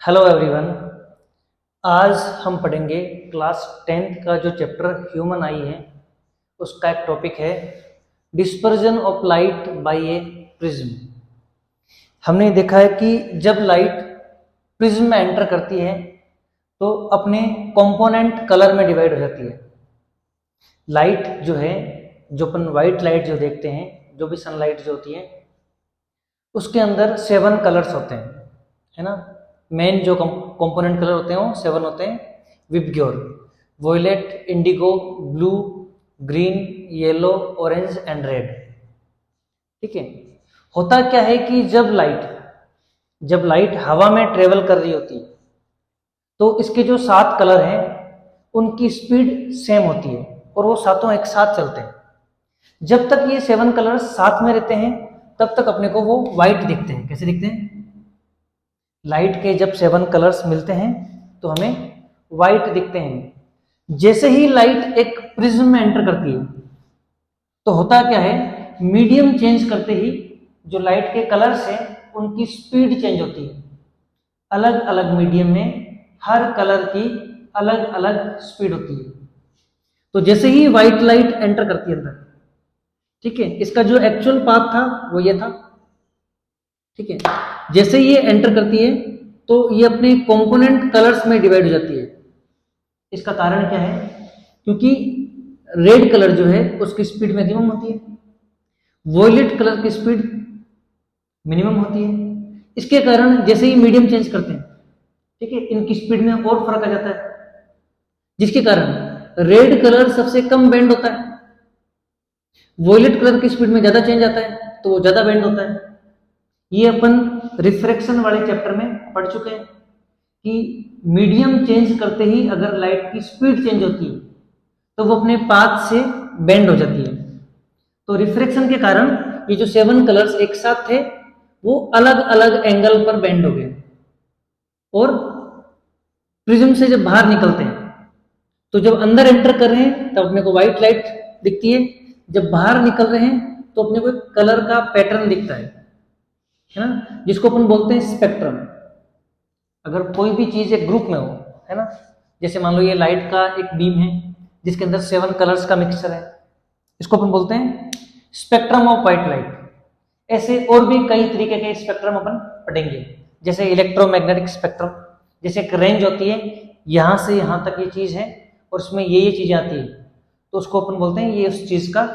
Hello everyone. आज हम पढ़ेंगे क्लास 10th का जो चैप्टर ह्यूमन आई है उसका एक टॉपिक है dispersion of light by A prism. हमने देखा है कि जब लाइट प्रिज्म में एंटर करती है तो अपने कंपोनेंट कलर में डिवाइड हो जाती है। लाइट जो है, जो अपन वाइट लाइट जो देखते हैं, जो भी सनलाइट जो होती है उसके अंदर 7 कलर्स होते हैं, है ना। मेन जो कंपोनेंट कलर होते हैं वो 7 होते हैं। VIBGYOR, violet, indigo, blue, green, yellow, orange and red. ठीक है। होता क्या है कि जब लाइट हवा में ट्रेवल कर रही होती है तो इसके जो 7 कलर हैं उनकी स्पीड सेम होती है और वो सातों एक साथ चलते हैं। जब तक ये 7 कलर्स साथ में रहते हैं तब तक अपने को वो वाइट दिखते हैं। कैसे दिखते हैं? लाइट के जब 7 कलर्स मिलते हैं तो हमें वाइट दिखते हैं। जैसे ही लाइट एक प्रिज्म में एंटर करती है तो होता क्या है, मीडियम चेंज करते ही जो लाइट के कलर्स हैं उनकी स्पीड चेंज होती है। अलग अलग मीडियम में हर कलर की अलग अलग स्पीड होती है। तो जैसे ही व्हाइट लाइट एंटर करती है अंदर, ठीक है, इसका जो एक्चुअल पाथ था वो ये था। ठीक है। जैसे ये एंटर करती है तो ये अपने कंपोनेंट कलर्स में डिवाइड हो जाती है। इसका कारण क्या है? क्योंकि रेड कलर जो है उसकी स्पीड मैक्सिमम होती है, वॉयलेट कलर की स्पीड मिनिमम होती है। इसके कारण जैसे ही मीडियम चेंज करते हैं, ठीक है, इनकी स्पीड में और फर्क आ जाता है, जिसके कारण रेड कलर सबसे कम बेंड होता है, वॉयलेट कलर की स्पीड में ज्यादा चेंज आता है तो वो ज्यादा बेंड होता है। ये अपन रिफ्रैक्शन वाले चैप्टर में पढ़ चुके हैं कि मीडियम चेंज करते ही अगर लाइट की स्पीड चेंज होती है तो वो अपने पाथ से बेंड हो जाती है। तो रिफ्रैक्शन के कारण ये जो 7 कलर्स एक साथ थे वो अलग अलग एंगल पर बेंड हो गए और प्रिज्म से जब बाहर निकलते हैं तो जब अंदर एंटर कर रहे हैं तब अपने को व्हाइट लाइट दिखती है, जब बाहर निकल रहे हैं तो अपने को कलर का पैटर्न दिखता है ना, जिसको अपन बोलते हैं स्पेक्ट्रम। अगर कोई भी चीज एक ग्रुप में हो, है ना, जैसे मान लो ये लाइट का एक बीम है जिसके अंदर 7 कलर्स का मिक्सचर है, इसको अपन बोलते हैं स्पेक्ट्रम ऑफ व्हाइट लाइट। ऐसे और भी कई तरीके के स्पेक्ट्रम अपन पढ़ेंगे, जैसे इलेक्ट्रोमैग्नेटिक स्पेक्ट्रम, जैसे एक रेंज होती है, यहां से यहां तक ये चीज है और उसमें ये चीजें आती है तो उसको अपन बोलते हैं ये उस चीज का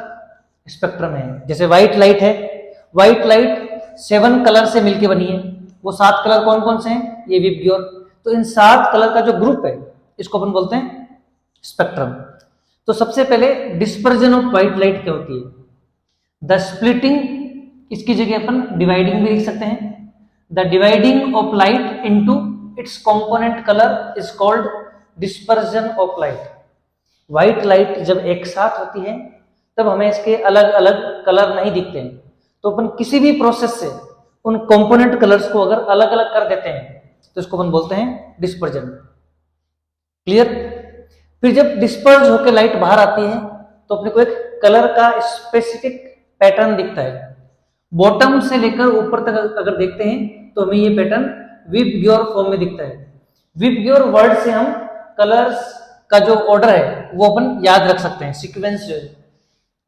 स्पेक्ट्रम है। जैसे व्हाइट लाइट है, व्हाइट लाइट 7 कलर से मिलकर बनी है। वो 7 कलर कौन कौन से हैं? ये विबग्योर। तो इन 7 कलर का जो ग्रुप है इसको अपन बोलते हैं स्पेक्ट्रम। तो सबसे पहले डिस्पर्जन ऑफ व्हाइट लाइट क्या होती है? द स्प्लिटिंग, इसकी जगह अपन डिवाइडिंग भी लिख सकते हैं। The dividing of light into its component colour is called dispersion of light. White light जब एक साथ होती है तब हमें इसके अलग अलग कलर नहीं दिखते हैं, तो अपन किसी भी प्रोसेस से उन कंपोनेंट कलर्स को अगर अलग अलग कर देते हैं तो इसको अपन बोलते हैं डिस्पर्जन। क्लियर? फिर जब डिस्पर्ज होकर लाइट बाहर आती है तो अपने को एक कलर का स्पेसिफिक पैटर्न दिखता है। बॉटम से लेकर ऊपर तक अगर देखते हैं तो हमें ये पैटर्न विबग्योर फॉर्म में दिखता है। विबग्योर वर्ड से हम कलर्स का जो ऑर्डर है वो अपन याद रख सकते हैं, सीक्वेंस जो है,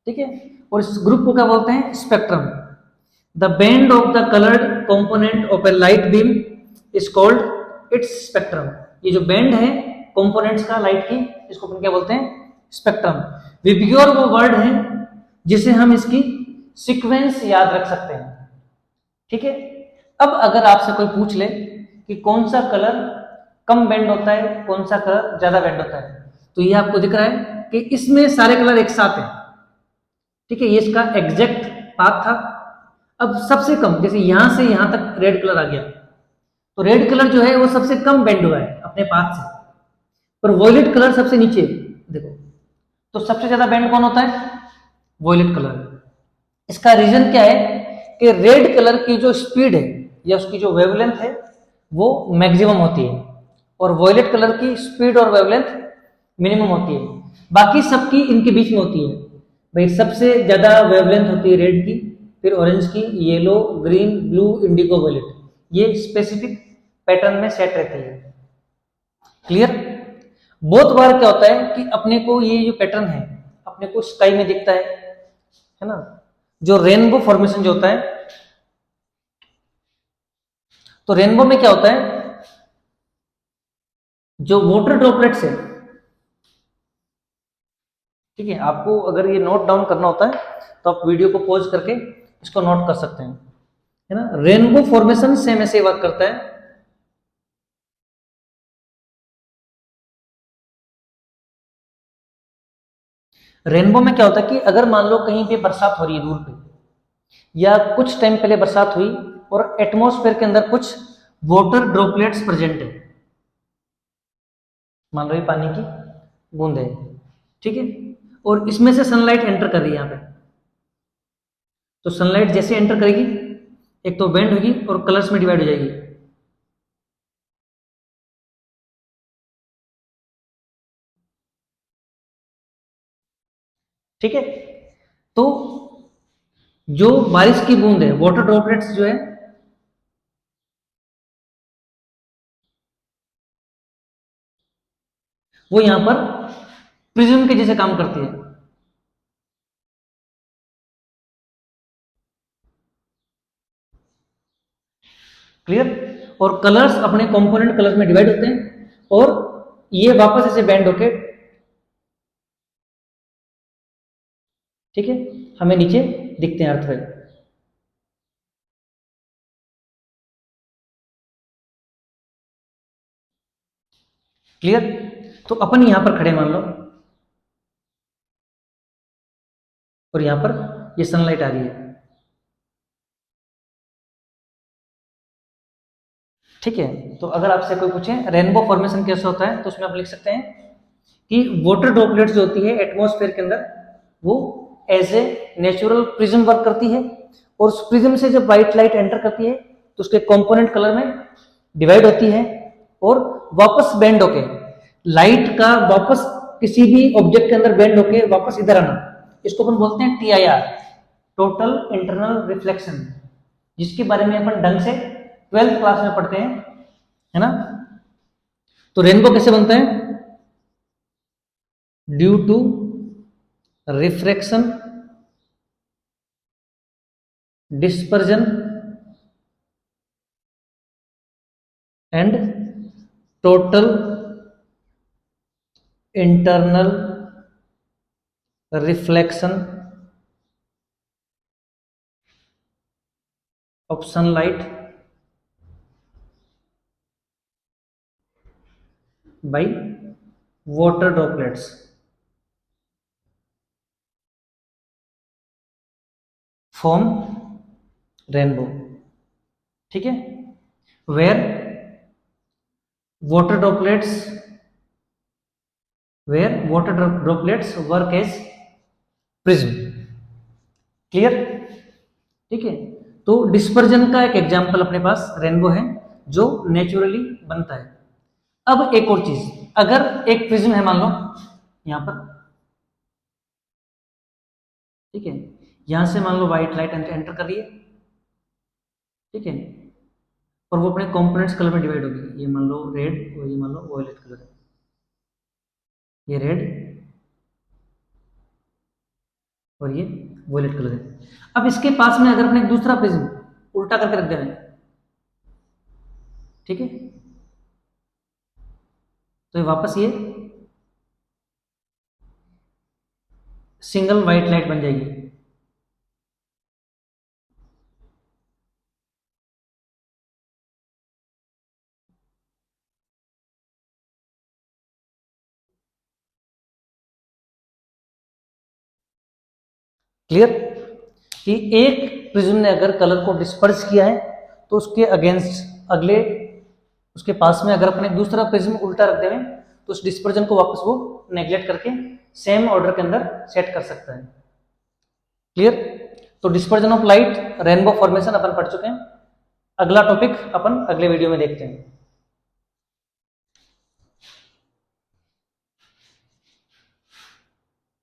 ठीक है। और इस ग्रुप को क्या बोलते हैं? Spectrum. The band of the coloured component of A light beam is called its spectrum. ये जो बैंड है कंपोनेंट्स का लाइट की, इसको अपन क्या बोलते हैं? स्पेक्ट्रम। विबग्योर वो वर्ड है जिसे हम इसकी सीक्वेंस याद रख सकते हैं, ठीक है। अब अगर आपसे कोई पूछ ले कि कौन सा कलर कम बेंड होता है, कौन सा कलर ज्यादा बेंड होता है, तो ये आपको दिख रहा है कि इसमें सारे कलर एक साथ हैं, ठीक है। ये इसका एग्जैक्ट पाथ था। अब सबसे कम, जैसे यहां से यहां तक रेड कलर आ गया तो रेड कलर जो है वो सबसे कम बेंड हुआ है अपने पाथ से, पर वॉयलेट कलर सबसे नीचे देखो, तो सबसे ज्यादा बेंड कौन होता है? Violet colour. इसका रीजन क्या है कि रेड कलर की जो स्पीड है या उसकी जो वेवलेंथ है वो मैक्सिमम होती है और वॉयलेट कलर की स्पीड और वेवलेंथ मिनिमम होती है। बाकी सबकी इनके बीच में होती है। भाई सबसे ज्यादा वेवलेंथ होती है रेड की, फिर ऑरेंज की, yellow, green, blue, indigo, violet, ये स्पेसिफिक पैटर्न में सेट रहती है। क्लियर? बहुत बार क्या होता है कि अपने को ये जो पैटर्न है अपने को स्काई में दिखता है ना, जो रेनबो फॉर्मेशन जो होता है, तो रेनबो में क्या होता है, जो वाटर ड्रॉपलेट्स है, ठीक है, आपको अगर ये नोट डाउन करना होता है तो आप वीडियो को पॉज करके इसको नोट कर सकते हैं, है ना। रेनबो फॉर्मेशन सेम ऐसे वर्क करता है। रेनबो में क्या होता है कि अगर मान लो कहीं पे बरसात हो रही है दूर पे, या कुछ टाइम पहले बरसात हुई और एटमॉस्फेयर के अंदर कुछ वाटर ड्रॉपलेट्स प्रेजेंट है, मान लो ये पानी की बूंद है, ठीक है, और इसमें से सनलाइट एंटर कर रही है यहाँ पे, तो सनलाइट जैसे एंटर करेगी एक तो बेंड होगी और कलर्स में डिवाइड हो जाएगी। ठीक है, तो जो बारिश की बूंद है, वाटर ड्रॉपलेट्स जो है, वो यहां पर प्रिज्म के जैसे काम करती है। क्लियर? और कलर्स अपने कंपोनेंट कलर्स में डिवाइड होते हैं और ये वापस ऐसे बैंड होके, ठीक है, हमें नीचे दिखते हैं अर्थ में। क्लियर? तो अपन यहां पर खड़े मान लो और यहां पर ये सनलाइट आ रही है, ठीक है। तो अगर आपसे कोई पूछे रेनबो फॉर्मेशन कैसे होता है, तो उसमें आप लिख सकते हैं कि वाटर ड्रॉपलेट्स जो होती है एटमॉस्फेयर के अंदर, वो as a natural prism work करती है, और उस प्रिज्म से जब व्हाइट लाइट एंटर करती है तो उसके कंपोनेंट कलर में डिवाइड होती है और वापस बेंड होके लाइट का वापस किसी भी ऑब्जेक्ट के अंदर बेंड होके वापस इधर आना, इसको अपन बोलते हैं TIR, टोटल इंटरनल रिफ्लेक्शन, जिसके बारे में अपन ढंग से 12th क्लास में पढ़ते हैं, है ना। तो रेनबो कैसे बनता है? Due to refraction, dispersion and total internal reflection of sunlight by water droplets form rainbow, ठीक है, where water droplets work as prism. Clear? ठीक है, तो डिस्पर्जन का एक एग्जांपल अपने पास रेनबो है जो नेचुरली बनता है। अब एक और चीज, अगर एक प्रिज्म है मान लो यहां पर, ठीक है, यहां से मान लो व्हाइट लाइट एंटर कर रही है, ठीक है, और वो अपने कंपोनेंट्स कलर में डिवाइड होगी, ये मान लो रेड और ये मान लो वॉयलेट कलर है, ये रेड और ये वॉयलेट कलर है। अब इसके पास में अगर अपने एक दूसरा प्रिज्म उल्टा करके रख देना है, ठीक है, तो ये वापस ये सिंगल व्हाइट लाइट बन जाएगी। क्लियर? कि एक प्रिज्म ने अगर कलर को डिस्पर्स किया है तो उसके अगेंस्ट अगले, उसके पास में अगर अपने दूसरा प्रिज्म उल्टा रख दें तो उस डिस्पर्जन को वापस वो नेग्लेक्ट करके सेम ऑर्डर के अंदर सेट कर सकता है। क्लियर? तो dispersion of light, rainbow formation अपन पढ़ चुके हैं। अगला टॉपिक अपन अगले वीडियो में देखते हैं।